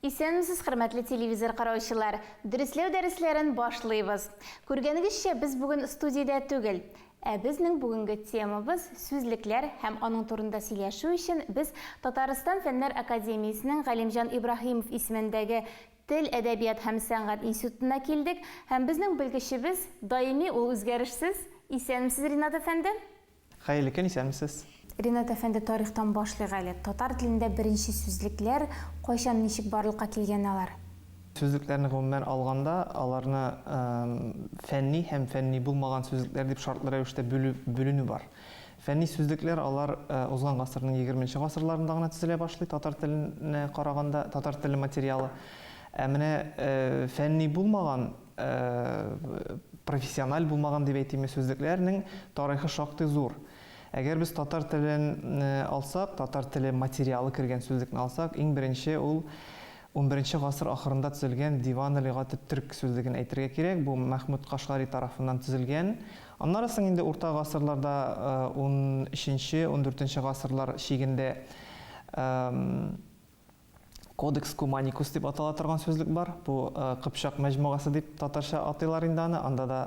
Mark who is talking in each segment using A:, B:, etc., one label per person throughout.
A: Исәнмесез, хөрмәтле телевизор караучылар. Дөрисләү дәресләрен башлыйбыз. Күргәнегезчә, без бүген студиядә түгел. Безнең бүгенге темабыз сүзлекләр һәм аның турында сөйләшү өчен без Татарстан Фәннәр Академиясенең Галимҗан Ибраһимов исемендәге Тел, әдәбият һәм сәнгать институтына килдек. Һәм безнең белгечебез даими ул үзгәрешсез. Исәнмесез, Ринат әфәнде?
B: Хәерле көн, исәнмесез.
A: Ринат әфәнде, тарихтан башлыйк әле. Татар телендә беренче сүзлекләр кайчан ничек барлыкка килгән алар?
B: Сүзлекләрне гомумән алганда, аларны фәнни һәм фәнни булмаган сүзлекләр дип шартлы рәвештә бүленү бар. Фәнни сүзлекләр алар узган гасырның 20нче гасырларында гына төзелә башлый, татар теленә караганда, татар теле материалы. Менә фәнни булмаган, профессиональ булмаган дип әйтәме сүзлекләрнең тарихы шактый зур. Әгәр без татар телен алсак, татар теле материалы кергән сүзлекне алсак, иң беренче ул 11нче гасыр ахырында төзелгән Диван лигат түрк сүзлеген әйтергә кирәк. Бу Мәхмүд Кашгари тарафыннан төзелгән. Аннан соң инде урта гасырларда 13нче, 14нче гасырлар шигендә Кодекс Куманикус дип атала торган сүзлек бар. Бу Кыпчак мәҗмугасы дип татарча атыйлар инде аны. Анда да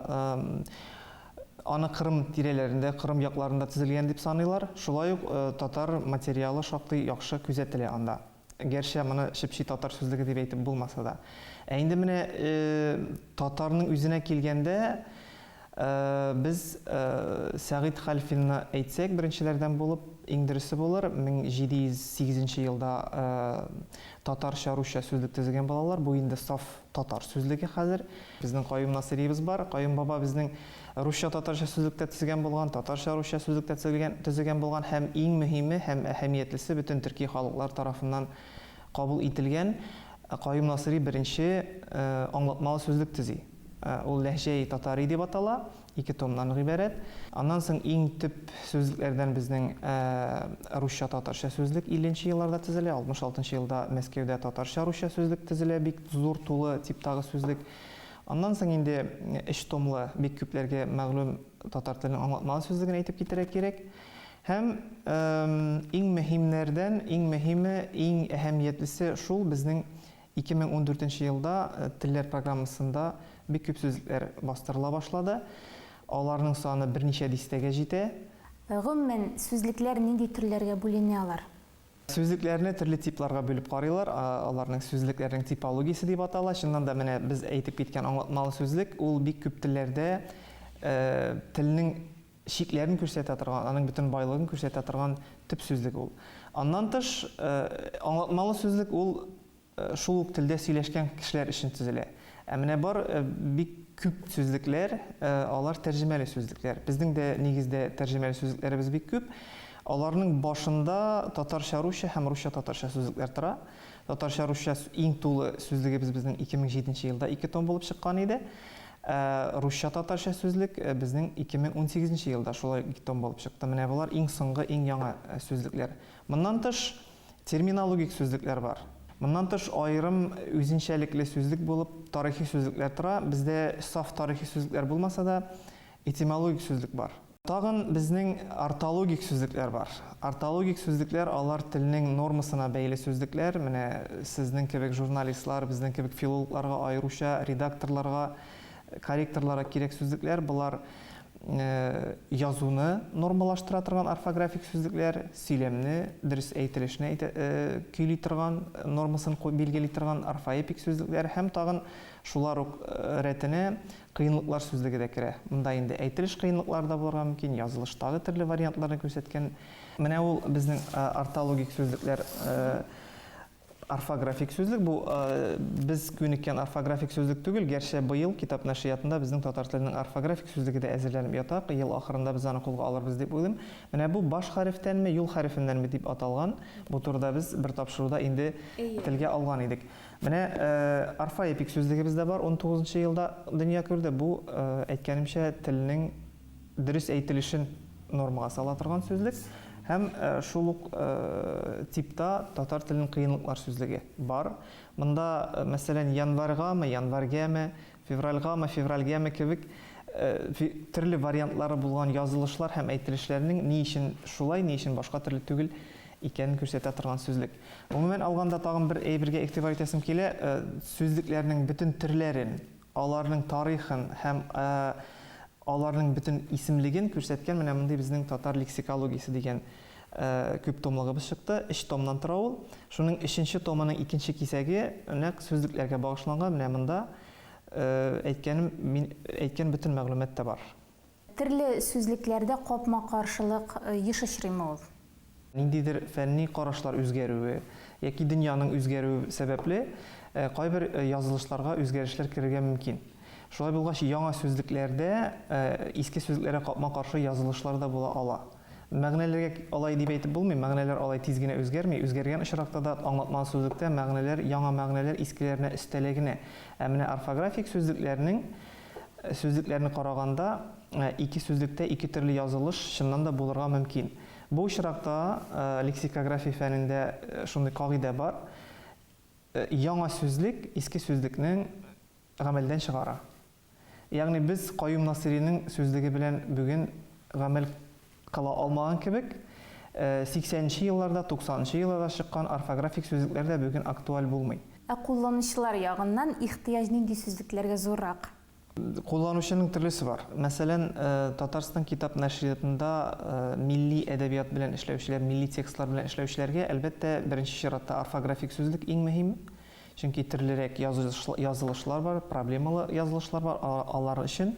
B: аны Кырым тирәләрендә, Кырым якларында төзелгән дип саныйлар. Шулай ук татар материалы шактый яхшы күзәтелә анда. Гәрчә моны шипши татар сүзлеге дип әйтеп булмаса да. Инде менә татарның үзенә килгәндә biz Сәгыйд Хәлфинны әйтсәк, беренчеләрдән булып, иң дөресе булыр, 1708 елда татарча-русча сүзлек төзегән балалар. Бу инде саф татар сүзлеге хәзер. Безнең Каюм Насыриевыз бар. Каюм баба безнең русча-татарча сүзлектә төзегән булган, татарча-русча сүзлектә төзегән булган һәм иң мөһиме һәм әһәмиятлесе бөтен төрки халыклар тарафыннан кабул ителгән Каюм Насыри беренче аңлатмалы сүзлек төзи. Ул ләһҗәи татари дип атала, 2 томнан гыйбарәт. Аннан соң иң төп сүзлекләрдән безнең русча татарча сүзлек 50нче елларда төзелә, 66нчы елда Мәскәүдә татарча-русча сүзлек төзелә, бик зур тулы типтагы сүзлек. Аннан соң инде 3 томлы бик күпләргә мәгълүм татар теленең аңлатмалы сүзлеген әйтеп китәргә кирәк. Һәм иң мөһимнәрдән, иң мөһиме, иң әһәмиятлесе шул безнең 2014 елда телләр программасында бик күп сүзлекләр бастырыла башлады. Аларның саны берничә дистәгә җитә.
A: Гомумән сүзлекләр нинди төрләргә бүленә алар?
B: Сүзлекләрне төрле типларга бүлеп карыйлар. Аларның сүзлекләрнең типологиясе дип атала. Чыннан да менә без әйтеп киткән аңлатмалы сүзлек, ул бик күп телләрдә телнең шикләрен күрсәтә торган, аның бөтен байлыгын күрсәтә торган төп сүзлек ул. Аннан тыш, аңлатмалы сүзлек ул шул ук телдә сөйләшкән кешеләр өчен төзелә. Менә бар бик күп сүзлекләр, алар тәрҗемәле сүзлекләр. Безнең дә нигездә тәрҗемәле сүзлекләребез бик күп. Аларның башында татарча-русча һәм русча-татарча сүзлекләр тора. Татарча-русча иң тулы сүзлегебез безнең 2007 елда 2 том булып чыккан иде. Русча-татарча сүзлек безнең 2018 елда шулай 2 том булып чыкты. Менә булар иң соңгы, иң яңа сүзлекләр. Моннан тыш терминологик сүзлекләр бар. Моннан тыш аерым үзенчәлекле сүзлек булып тарихи сүзлекләр тора. Бездә саф тарихи сүзлекләр булмаса да этимологик сүзлек бар. Тагын безнең ортологик сүзлекләр бар. Ортологик сүзлекләр алар телнең нормасына бәйле сүзлекләр. Менә сезнең кебек журналистлар, безнең кебек филологларга аеруча, редакторларга, корректорларга кирәк сүзлекләр. Булар язуны нормалаштыра торган орфографик сүзлекләр, сөйләмне, дөрес әйтелешне көйли торган, нормасын билгели торган орфоэпик сүзлекләр һәм тагын шулар ук рәтенә кыенлыклар сүзлеге дә керә. Монда инде әйтелеш кыенлыклары да булырга мөмкин, язылыштагы төрле вариантларны күрсәткән. Менә ул безнең ортологик сүзлекләр, орфографик сүзлек. Бу без күнеккән орфографик сүзлек түгел. Гәрчә быел китап нәшриятында безнең татар теленең орфографик сүзлеге дә әзерләнеп ята. Ел ахырында біз аны кулга алырбыз дип уйлыйм. Менә бу баш хәрефтәнме, юл хәрефеннәнме дип аталган. Бу турыда без бер тапшыруда инде телгә алган идек. Менә орфоэпик сүзлегебез дә бар. 19нчы елда дөнья күрде. Бу әйткәнемчә телнең дөрес әйтелешен нормага сала торган сүзлек. Һәм шул ук типта татар теленең кыенлыклар сүзлеге бар. Монда мәсәлән январьгамы, январьгәме, февральгәме кебек төрле вариантлары булган язылышлар һәм әйтелешләрнең ни өчен шулай, ни өчен башка төрле түгел икәнен күрсәтә торган сүзлек. Гомумән алганда тагын бер әйбергә игътибар итәсем килә, сүзлекләрнең бөтен төрләрен, аларның тарихын һәм аларның бөтен исемлеген күрсәткән менә мондый безнең татар лексикологиясе дигән күп томлыгыбыз чыкты. 3 томнан тора ул. Шуның 3нче томының 2нче кисәге нәкъ сүзлекләргә багышланган. Менә монда әйткән бөтен мәгълүмат та бар.
A: Төрле сүзлекләрдә капма-каршылык еш очрыймы ул?
B: Ниндидер фәнни карашлар үзгәрүе яки дөньяның үзгәрүе сәбәпле кайбер язылышларга үзгәрешләр кирергә мөмкин. Шулай булгач, яңа сүзлекләрдә иске сүзлекләргә капма-каршы язылышлар да була ала. Мәгънәләргә алай дип әйтеп булмый, мәгънәләр алай тиз генә үзгәрми. Үзгәргән очракта да аңлатма сүзлектә мәгънәләр, яңа мәгънәләр искеләренә өстәлә генә. Менә орфографик сүзлекләрне караганда ике сүзлектә ике төрле язылыш чыннан да булырга мөмкин. Бу очракта лексикография фәнендә шундый кагыйдә бар. Яңа сүзлек иске сүзлекнең гамәлдән чыгара. Ягъни без Каюм Насыйриның сүзлеге белән бүген гамәл кыла алмаган кебек, 80нче елларда, 90нчы елларда чыккан орфографик сүзлекләр дә бүген актуаль булмый.
A: Кулланучылар ягыннан ихтыяҗ нинди сүзлекләргә зуррак?
B: Кулланучының төрлесе бар. Мәсәлән, Татарстан китап нәшриятында милли әдәбият белән эшләүчеләр, милли текстлар белән эшләүчеләргә әлбәттә беренче чиратта орфографик сүзлек иң мөһим. Чөнки төрлерәк язылышлар бар, проблемалы язылышлар бар, алар өчен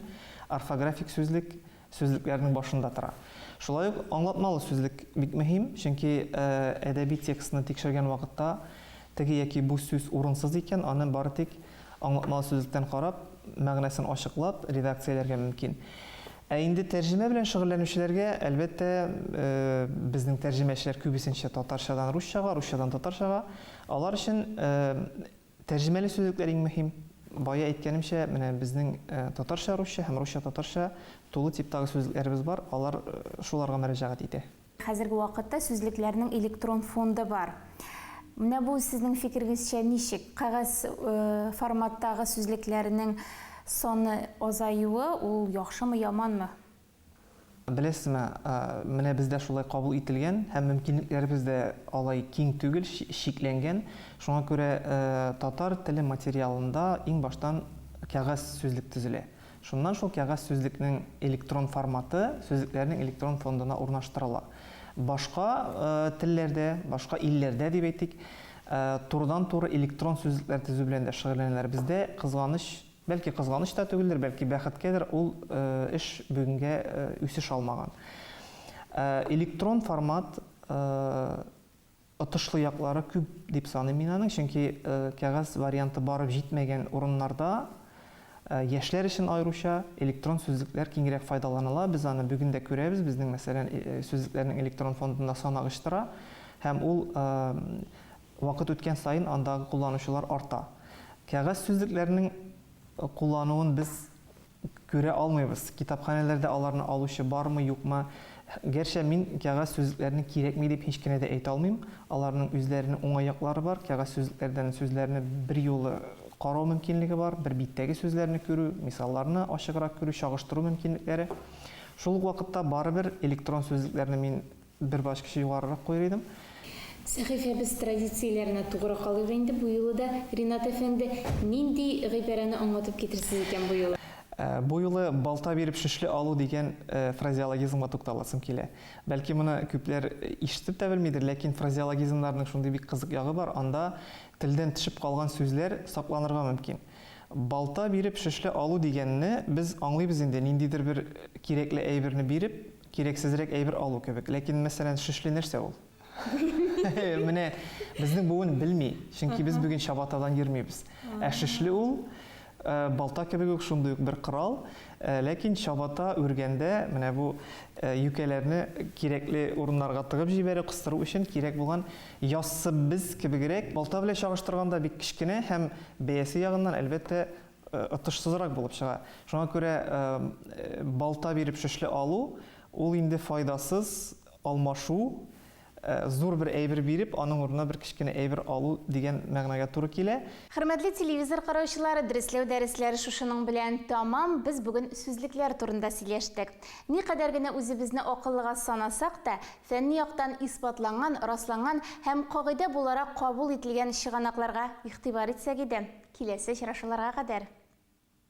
B: орфографик сүзлекләрнең башында тора. Шулай ук аңлатмалы сүзлек бик мөһим, чөнки әдәби текстны тикшергән вакытта теге яки бу сүз урынсыз икән, аны бары тик аңлатмалы сүзлектән карап, мәгънәсен ачыклап редакцияләргә мөмкин. Инде тәрҗемә белән шөгыльләнүчеләргә әлбәттә безнең тәрҗемәчеләр күбесенчә татарчадан русчага, русчадан татарчага. Алар өчен тәрҗемәле сүзлекләр иң мөһим. Бая әйткәнемчә, менә безнең татарча русча һәм русча татарча тулы типтагы сүзлекләребез бар. Алар шуларга мөрәҗәгать итә.
A: Хәзерге вакытта сүзлекләрнең электрон фонды бар. Менә бу сезнең фикергезчә ничек? Кагаз форматтагы сүзлекләрнең саны азаюы ул яхшымы, яманмы?
B: Беләсезме, менә бездә шулай кабул ителгән һәм мөмкинлекләребез дә алай киң түгел, шикләнгән. Шуңа күрә татар теле материалында иң баштан кагаз сүзлек төзелә. Шуннан шул кагаз сүзлекнең электрон форматы сүзлекләрнең электрон фондына урнаштырыла. Башка телләрдә, башка илләрдә дип әйтик, турыдан-туры электрон сүзлекләр төзү белән дә шөгыльләнәләр. Бездә кызганыч, бәлки кызганыч та түгелдер, бәлки бәхеткәдер, ул эш бүгенгә үсеш алмаган. Электрон формат отышлы яклары күп дип саныйм мин аның, чөнки кагаз варианты барып җитмәгән урыннарда яшьләр өчен аеруча электрон сүзлекләр киңрәк файдаланыла. Без аны бүген дә күрәбез. Безнең мәсәлән сүзлекләрнең электрон фондында санагыч тора һәм ул вакыт үткән саен андагы кулланучылар арта. Кагаз сүзлекләрнең куллануын без күрә алмыйбыз. Китапханәләрдә аларны алучы бармы, юкмы? Гәрчә мин кагаз сүзлекләрне кирәкми дип һич кенә дә әйтә алмыйм. Аларның үзләренең уңай яклары бар. Кагаз сүзлекләрдән сүзләрне бер юлы карау мөмкинлеге бар, бер биттәге сүзләрне күрү, мисалларны ачыграк күрү, чагыштыру мөмкинлекләре. Шул ук вакытта барыбер электрон сүзлекләрне мин бер баш кеше югарырак куйыр идем.
A: Сәхифәбез традицияләренә тугры калып инде бу юлы да. Ринат әфәнде, нинди гыйбарәне аңлатып китерсез икән бу юлы?
B: Бу юлы балта биреп шешле алу дигән фразеологизмга тукталасым килә. Бәлки моны күпләр ишетеп тә белмидер, ләкин фразеологизмнарның шундый бик кызык ягы бар. Анда телдән төшеп калган сүзләр сакланырга мөмкин. Балта биреп шешле алу дигәнне без аңлыйбыз инде, ниндидер бер кирәкле әйберне биреп, кирәксезрәк әйбер алу кебек. Ләкин мәсәлән шешле нәрсә ул? Менә безнең буын белми, чөнки без бүген чабатадан йөрмибез. Шешле ул балта кебек үк шундый ук бер корал, ләкин чабата үргәндә менә бу юкәләрне кирәкле урыннарга тыгып җибәреп кыстыру өчен кирәк булган яссы без кебегрәк балта белән чагыштырганда бик кичкенә һәм бәясе ягыннан әлбәттә отышсызрак булып чыга. Шуңа күрә балта биреп шешле алу ул инде файдасыз алмашу зур бер әйбер биреп, аның урынына бер кичкенә әйбер алу дигән мәгънәгә туры килә.
A: Хөрмәтле телевизор караучылары, дәресләү дәресләре шушының белән тамам. Без бүген сүзлекләр турында сөйләштек. Никадәр генә үзебезне акыллыга санасак та, фәнни яктан исбатланган, расланган һәм кагыйдә буларак кабул ителгән чыганакларга игътибар итсәк иде. Киләсе очрашуларга кадәр.